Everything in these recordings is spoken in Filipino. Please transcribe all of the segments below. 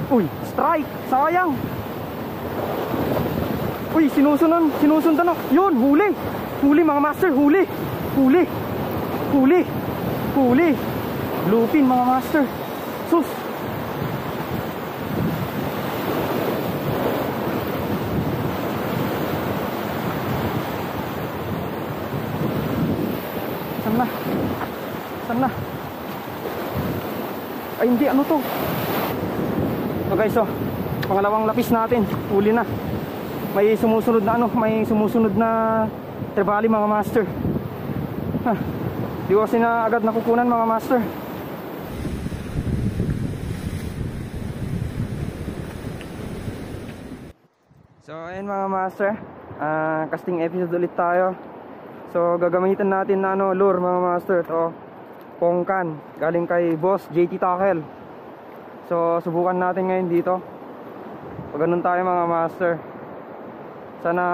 Uy, strike! Sayang! Uy, sinusundan na. Yun, huli! Huli mga master, huli! Huli! Huli! Huli! Bluefin mga master. Sus! Saan na? Ay hindi, ano to? So guys, so pangalawang lapis natin, huli na. May sumusunod na trevally mga master. Di ko kasi na agad nakukunan mga master. So ayun mga master, casting episode ulit tayo. So gagamitin natin na lure mga master. To Pongkan, galing kay boss JT Tackle. So subukan natin ngayon dito. Pag ganun tayo mga master, sana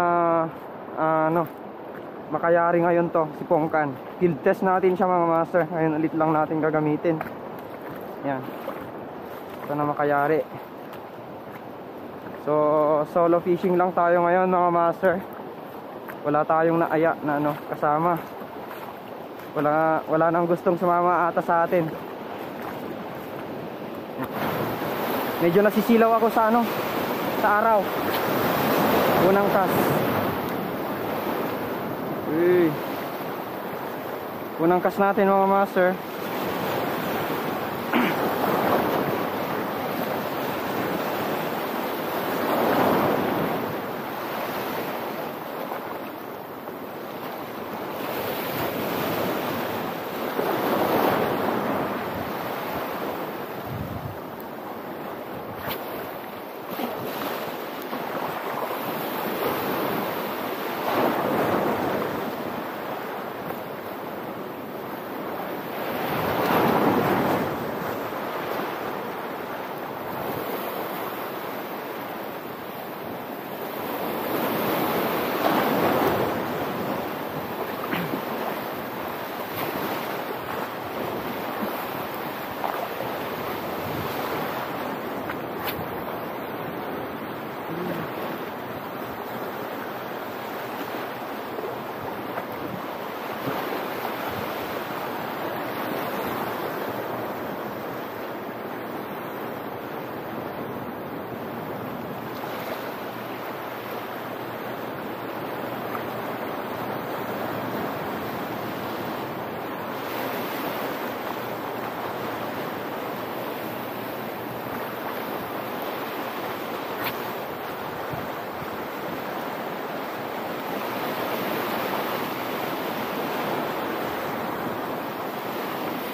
makayari ngayon to si Pongkan. Field test natin siya mga master. Ngayon ulit lang natin gagamitin. Yan, sana makayari. So solo fishing lang tayo ngayon mga master. Wala tayong naaya na kasama. Wala nang gustong sumama ata sa atin. Medyo nasisilaw ako sa sa araw. Unang cast. Unang cast natin mga master.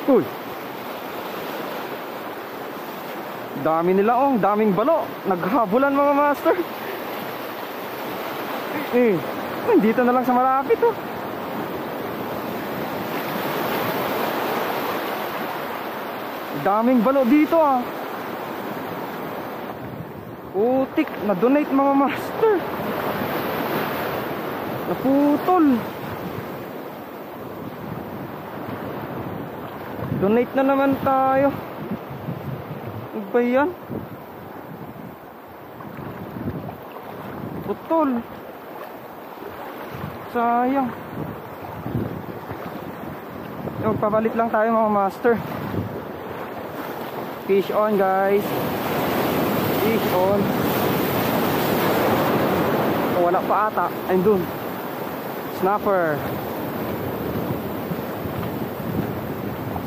Uy, dami nila daming balo. Naghabulan mga master. Dito na lang sa malapit daming balo dito Putik, na-donate mga master. Naputol. Donate na naman tayo. Ano ba yan? Putol. Sayang. Magpapalit lang tayo mga master. Fish on guys. Fish on. Wala pa ata. Ayun dun. Snapper.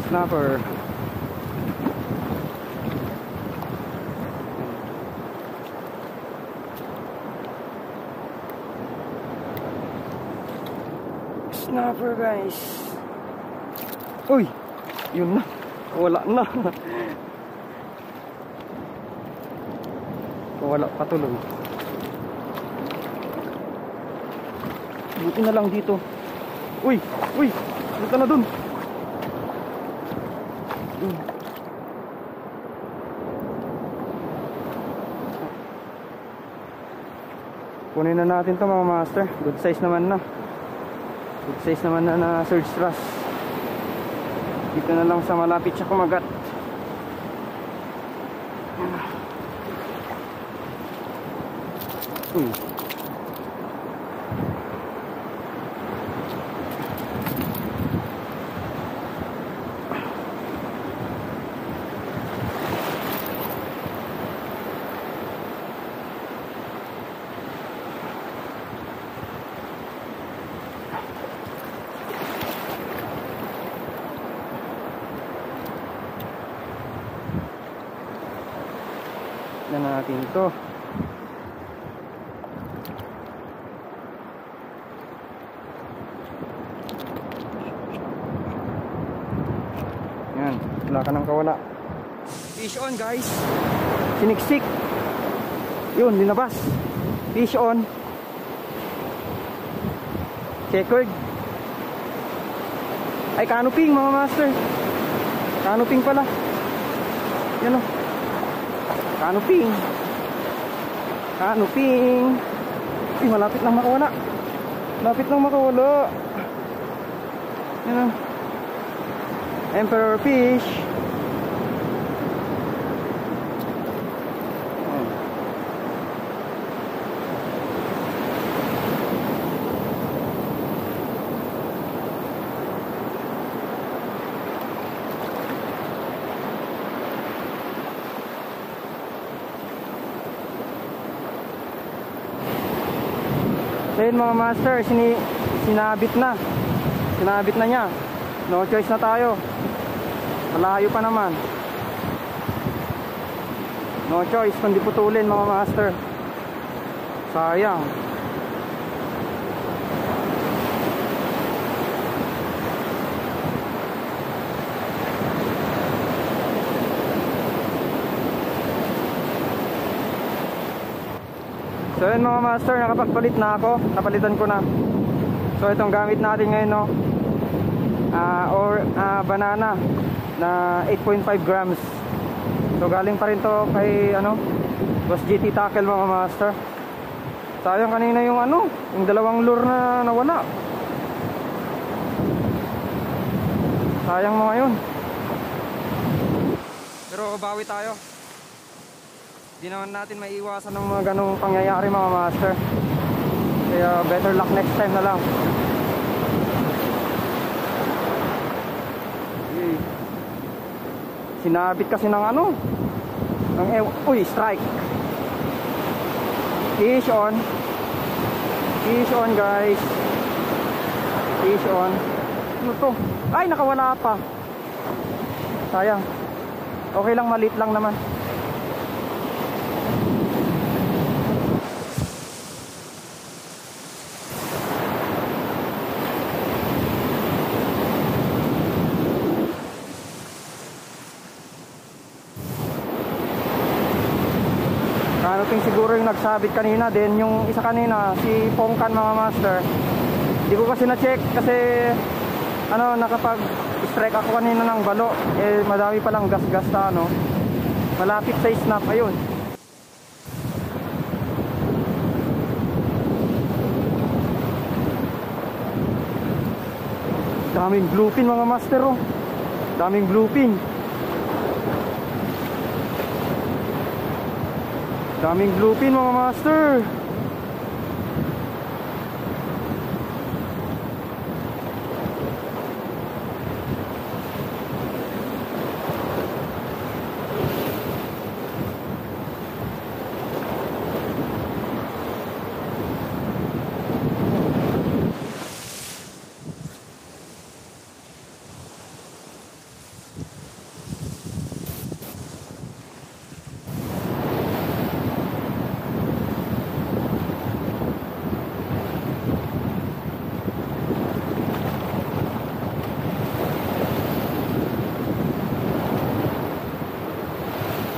Snapper. Snapper guys. Uy, yun na. Wala na. Wala pa tuloy. Buti na lang dito. Uy, dito na dun. Kunin na natin to mga master. Good size naman na. Good size naman na surge thrust. Dito na lang sa malapit siya kumagat. Uy. Yan natin ito. Yan, wala ka nang kawala. Fish on guys. Siniksik. Yun, linabas. Fish on. Checkered. Ay, canoping mga master. Canoping pala. Yan o. Canoping. Canoping. Uy, malapit lang makawala. Malapit lang makawala. Yan o. Emperor fish. So yun mga master, sinabit na niya. No choice na tayo. Malayo pa naman. No choice kundi putulin mga master. Sayang. So yun mga master, nakapagpalit na ako. Napalitan ko na. So itong gamit natin ngayon, no, banana na 8.5 grams. So galing pa rin to kay Boss GT Tackle mga master. Sayang kanina yung yung dalawang lure na nawala. Sayang mga yun. Pero bawi tayo. Di naman natin maiiwasan ng mga ganong pangyayari mga master. Kaya better luck next time na lang. Okay. Sinabit kasi ng uy, strike. Fish on. Fish on guys. Fish on. Ano to? Ay, nakawala pa. Sayang. Okay lang, maliit lang naman. Canoping siguro yung nagsabit kanina. Then yung isa kanina, si Pongkan mga master, di ko kasi na-check kasi nakapag-strike ako kanina ng balo. Madami palang gas-gas na malapit sa snap. Ayun. Daming bluefin mga master oh. Daming bluefin. Daming bluefin mga master.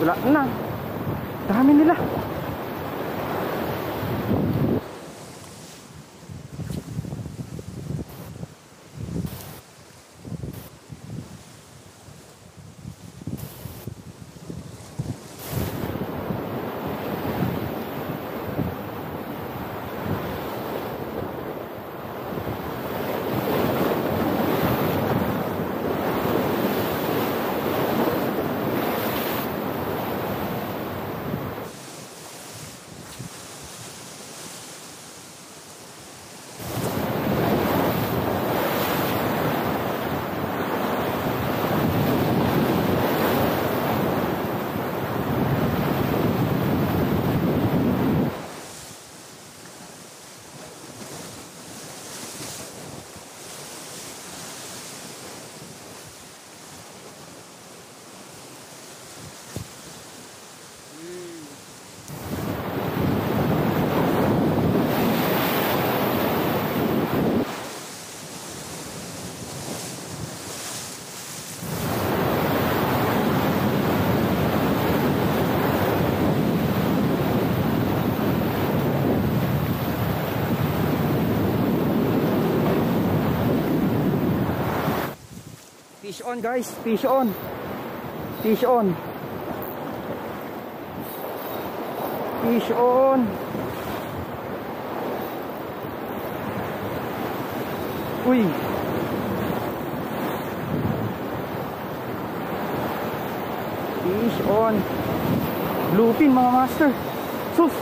Wala na. Dami nila. Fish on guys, fish on. Fish on. Fish on. Uy. Fish on. Bluefin mga master. Sus.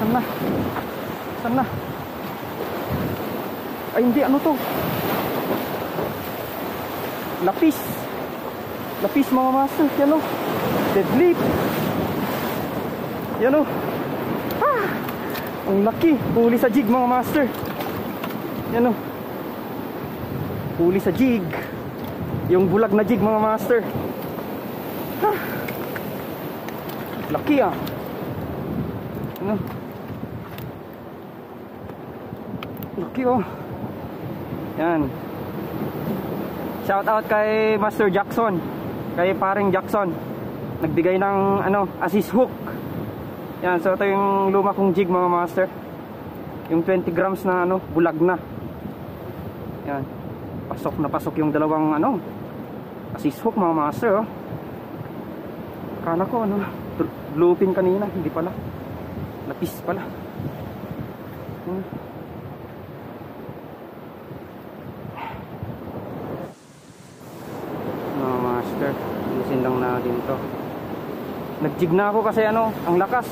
Sana. Sana. Ay hindi, ano to? Lapis. Lapis mga master. Yan o. Deadlift. Yan o. Ah, ang laki. Huli sa jig mga master. Yan o. Huli sa jig. Yung bulag na jig mga master. Ah, laki ah. Ano? Laki oh. Yan. Shout out kay Master Jackson, kay paring Jackson. Nagbigay ng ano, assist hook. Yan, so ito yung luma kong jig mga master. Yung 20 grams na ano, bulag na. Yan. Pasok na pasok yung dalawang ano, assist hook mga master oh. Kana ko ano, bluefin kanina, hindi pala. Lapis pala. Master, lusin lang natin to. Nag-jig na ako kasi ano, ang lakas.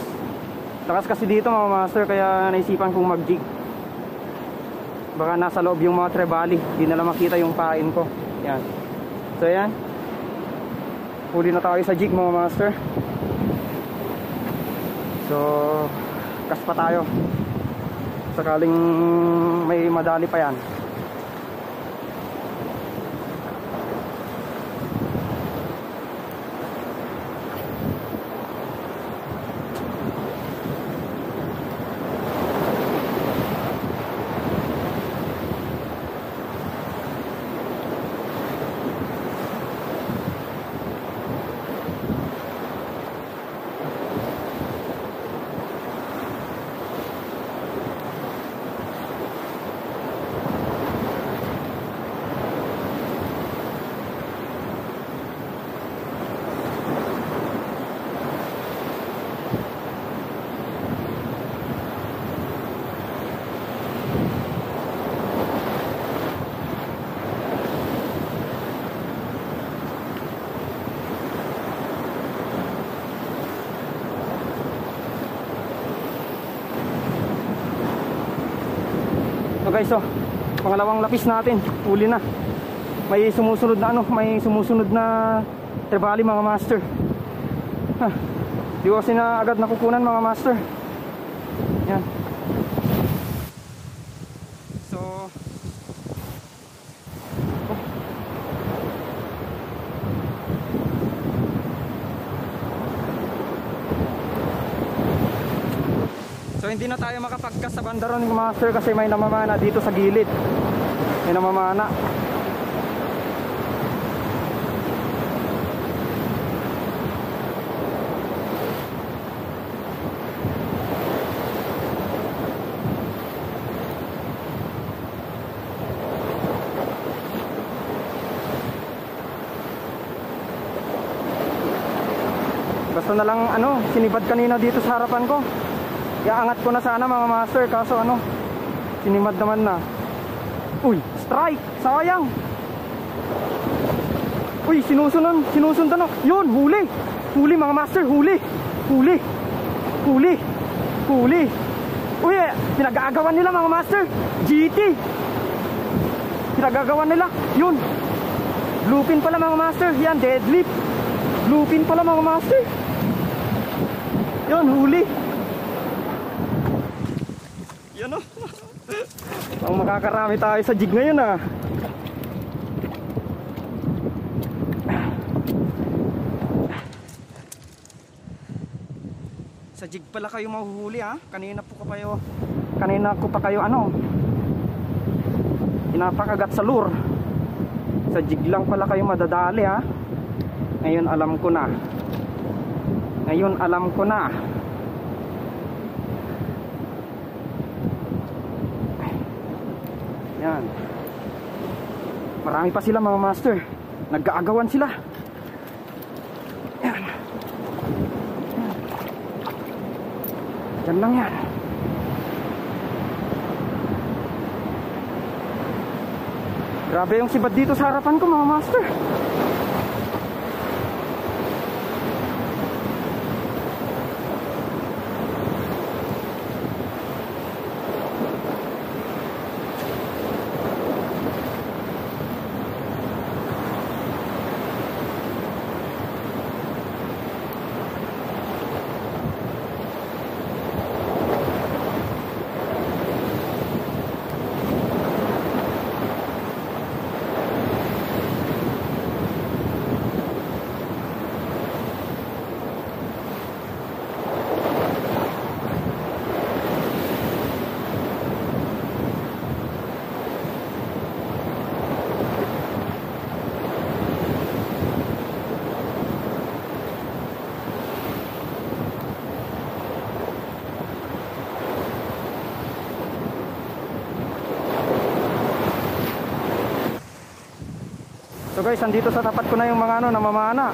Lakas kasi dito mga master, kaya naisipan kong mag-jig. Baka nasa loob yung mga trebali, di na lang makita yung pain ko. Yan. So yan. Huli na tayo sa jig mga master. So kas pa tayo. Sakaling may madali pa yan. So guys, so pangalawang lapis natin, huli na. May sumusunod na ano, may sumusunod na trebali mga master. Di kasi na agad nakukunan mga master. Yan. So So hindi na tayo makapagkas sa bandaron mga master kasi may namamana dito sa gilid. May namamana. Basta na lang ano, sinibad kanina dito sa harapan ko. Iaangat ko na sana mga master, kaso ano, sinimad naman na. Uy, strike! Sayang! Uy, sinusundan na. Yun, huli! Huli mga master, huli! Huli! Huli! Huli! Uy, pinag-aagawan nila mga master! GT! Pinag-aagawan nila, yun! Bluefin pala mga master, yan, deadlift! Bluefin pala mga master! Yun, huli! Yan o. Ang makakarami tayo sa jig ngayon ah. Sa jig pala kayo mahuhuli ha. Kanina ko pa kayo ano, pinapakagat sa lure. Sa jig lang pala kayo madadali ha. Ngayon alam ko na. Ngayon alam ko na. Yan. Marami pa sila mga master. Nag-aagawan sila. Yan. Yan lang yan. Grabe yung sibad dito sa harapan ko mga master. So guys, andito sa tapat ko na yung mga namamana.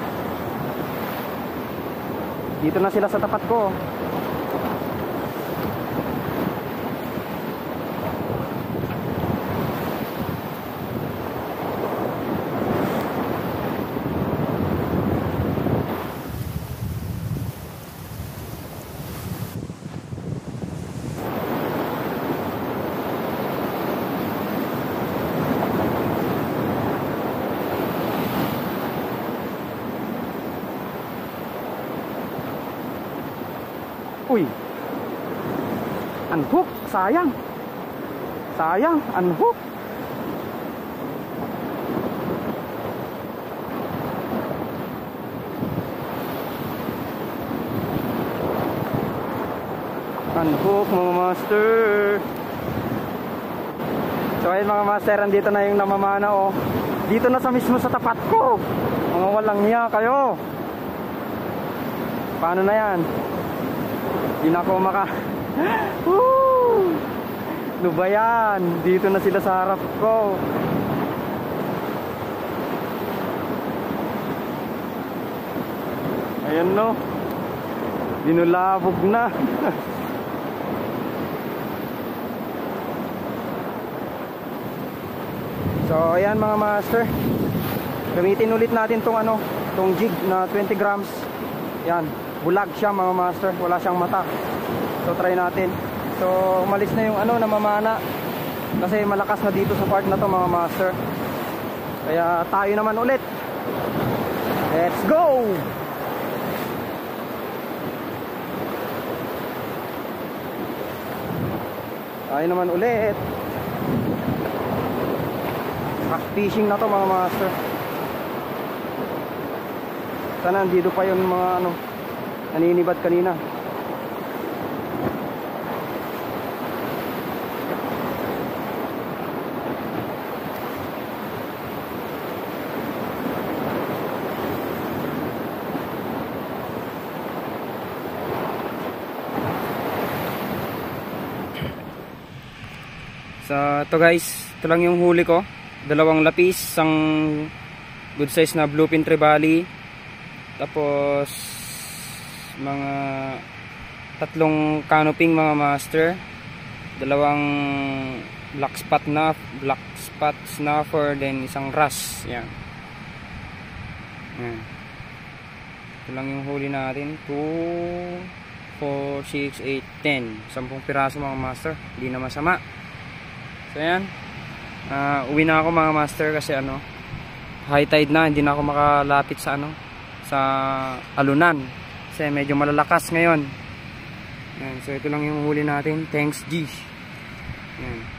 Dito na sila sa tapat ko. Uy, unhook, sayang. Sayang, unhook. Unhook mga master. So ayun mga master, andito na yung namamana oh. Dito na sa mismo sa tapat ko. Mga walang niya kayo. Paano na yan? Hindi na ako maka ano ba yan? Dito na sila sa harap ko. Ayan no, dinulabog na. So ayan mga master, gamitin ulit natin tong tong jig na 20 grams. Yan, bulag siya mga master, wala siyang mata. So try natin. So umalis na yung namamana kasi malakas na dito sa part na to mga master. Kaya tayo naman ulit. Let's go. Tayo naman ulit. Fishing na to mga master. Sana andito pa yung mga naninibad kanina. So ito guys, ito lang yung huli ko. Dalawang lapis, isang good size na bluefin trevally, tapos mga tatlong canoping mga master, dalawang black spot snuffer, then isang ras. Yan. Yan. Ito lang yung huli natin. 2, 4, 6, 8, 10. 10 piraso mga master. Hindi na masama. So yan. Uwi na ako mga master kasi high tide na, hindi na ako makalapit sa sa alunan kasi medyo malalakas ngayon. Yan, so ito lang yung huli natin. Thanks G. Yan.